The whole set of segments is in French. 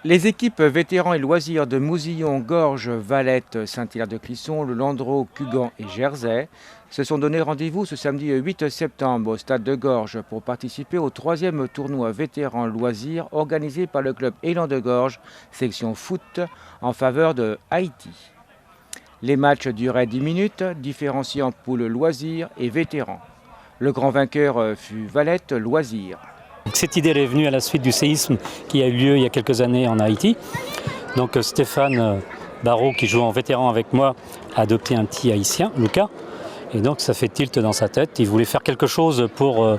Les équipes vétérans et loisirs de Mousillon, Gorges, Valette, Saint-Hilaire-de-Clisson, le Landreau, Cugan et Jersey se sont donné rendez-vous ce samedi 8 septembre au stade de Gorges pour participer au 3e tournoi vétérans loisirs organisé par le club Élan de Gorges, section foot, en faveur de Haïti. Les matchs duraient 10 minutes, différenciés en poules loisirs et vétérans. Le grand vainqueur fut Valette Loisirs. Cette idée elle est venue à la suite du séisme qui a eu lieu il y a quelques années en Haïti. Donc Stéphane Barrault, qui joue en vétéran avec moi, a adopté un petit haïtien, Lucas. Et donc ça fait tilt dans sa tête. Il voulait faire quelque chose pour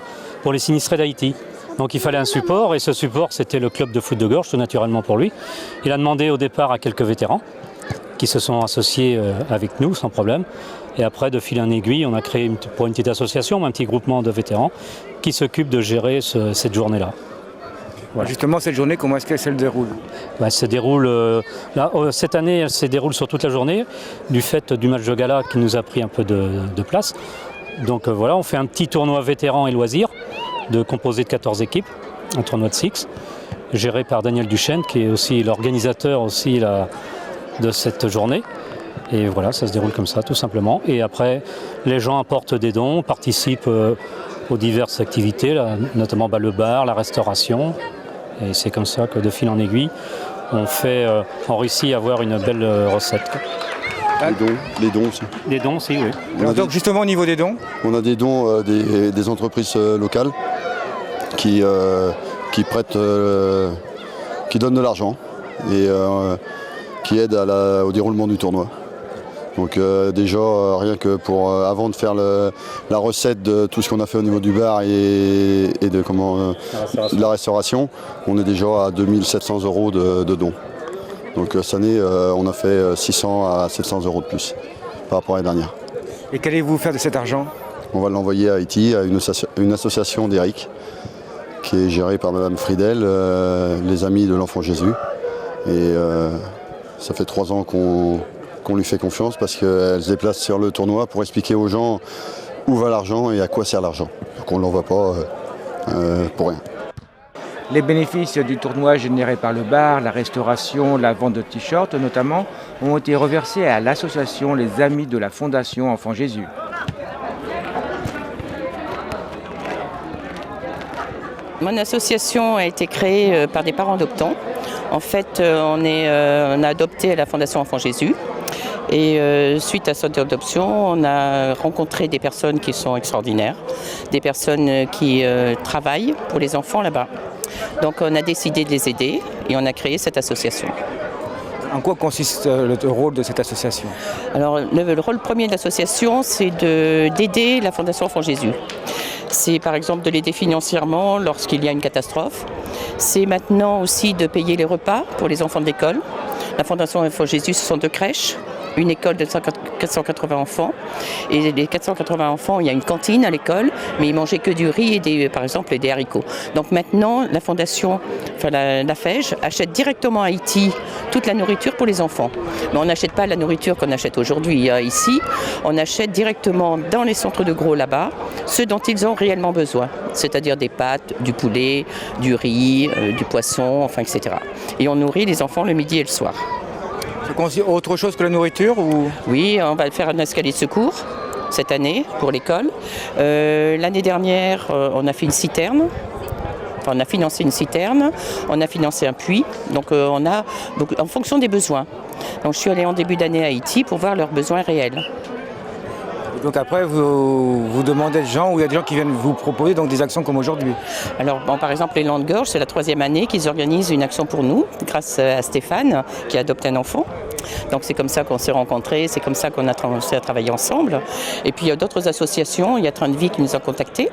les sinistrés d'Haïti. Donc il fallait un support et ce support c'était le club de foot de Gorges, tout naturellement pour lui. Il a demandé au départ à quelques vétérans qui se sont associés avec nous sans problème. Et après, de fil en aiguille, on a créé pour une petite association, un petit groupement de vétérans qui s'occupe de gérer cette journée-là. Voilà. Justement, cette journée, comment est-ce qu'elle se déroule? Elle se déroule, cette année, elle se déroule sur toute la journée, du fait du match de gala qui nous a pris un peu de place. Donc voilà, on fait un petit tournoi vétérans et loisirs, composé de 14 équipes, un tournoi de six, géré par Daniel Duchesne, qui est aussi l'organisateur aussi, de cette journée. Et voilà, ça se déroule comme ça, tout simplement. Et après, les gens apportent des dons, participent aux diverses activités, là, notamment le bar, la restauration. Et c'est comme ça que de fil en aiguille, on réussit à avoir une belle recette. Les dons aussi. Les dons aussi, oui. Alors donc justement au niveau des dons, on a des dons des entreprises locales qui prêtent, qui donnent de l'argent et qui aident au déroulement du tournoi. Donc déjà, rien que avant de faire la recette de tout ce qu'on a fait au niveau du bar et de la restauration, on est déjà à 2700 € de dons. Donc cette année, on a fait 600 à 700 € de plus par rapport à l'année dernière. Et qu'allez-vous faire de cet argent? On va l'envoyer à Haïti, à une association d'Éric, qui est gérée par Madame Friedel, les Amis de l'Enfant Jésus. Et ça fait 3 ans qu'on lui fait confiance parce qu'elle se déplace sur le tournoi pour expliquer aux gens où va l'argent et à quoi sert l'argent. Donc on ne l'envoie pas pour rien. Les bénéfices du tournoi générés par le bar, la restauration, la vente de t-shirts notamment, ont été reversés à l'association Les Amis de la Fondation Enfant Jésus. Mon association a été créée par des parents adoptants. En fait, on a adopté la Fondation Enfant Jésus. Et suite à cette adoption, on a rencontré des personnes qui sont extraordinaires, des personnes qui travaillent pour les enfants là-bas. Donc on a décidé de les aider et on a créé cette association. En quoi consiste le rôle de cette association? Alors le rôle premier de l'association, c'est d'aider la Fondation Enfant Jésus. C'est par exemple de l'aider financièrement lorsqu'il y a une catastrophe. C'est maintenant aussi de payer les repas pour les enfants de l'école. La Fondation Enfant Jésus, ce sont 2 crèches, une école de 480 enfants. Et les 480 enfants, il y a une cantine à l'école, mais ils mangeaient que du riz et par exemple des haricots. Donc maintenant, la Fondation, la FEJ, achète directement à Haïti toute la nourriture pour les enfants. Mais on n'achète pas la nourriture qu'on achète aujourd'hui ici, on achète directement dans les centres de gros là-bas, ce dont ils ont réellement besoin, c'est-à-dire des pâtes, du poulet, du riz, du poisson, enfin, etc. Et on nourrit les enfants le midi et le soir. C'est consiste autre chose que la nourriture ou... Oui, on va faire un escalier de secours cette année pour l'école. L'année dernière, on a fait une citerne. Enfin, on a financé une citerne, on a financé un puits. Donc en fonction des besoins. Donc je suis allée en début d'année à Haïti pour voir leurs besoins réels. Donc après, vous demandez aux gens, ou il y a des gens qui viennent vous proposer donc, des actions comme aujourd'hui? Alors par exemple, les Lands de Gorges, c'est la 3e année qu'ils organisent une action pour nous, grâce à Stéphane, qui adopte un enfant. Donc c'est comme ça qu'on s'est rencontrés, c'est comme ça qu'on a commencé à travailler ensemble. Et puis il y a d'autres associations, il y a Train de Vie qui nous a contactés.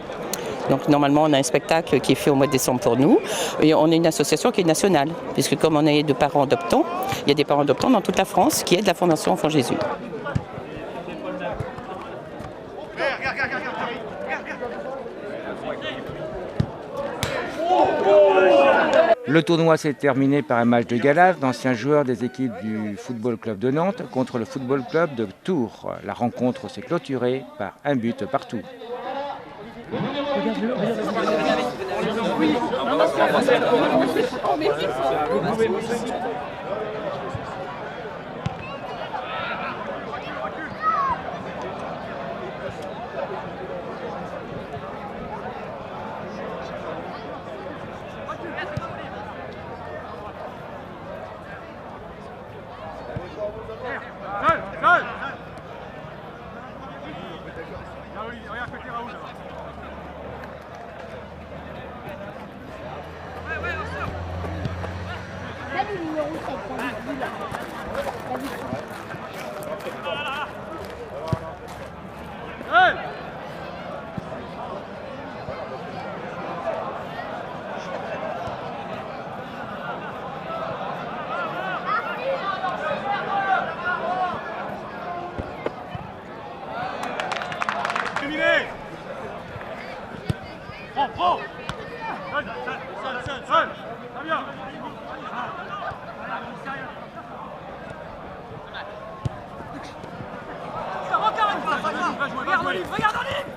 Donc normalement on a un spectacle qui est fait au mois de décembre pour nous. Et on est une association qui est nationale, puisque comme on est de parents adoptants, il y a des parents adoptants dans toute la France qui aident la Fondation Enfant Jésus. Le tournoi s'est terminé par un match de gala d'anciens joueurs des équipes du Football Club de Nantes contre le Football Club de Tours. La rencontre s'est clôturée par un but partout. Regarde en ligne.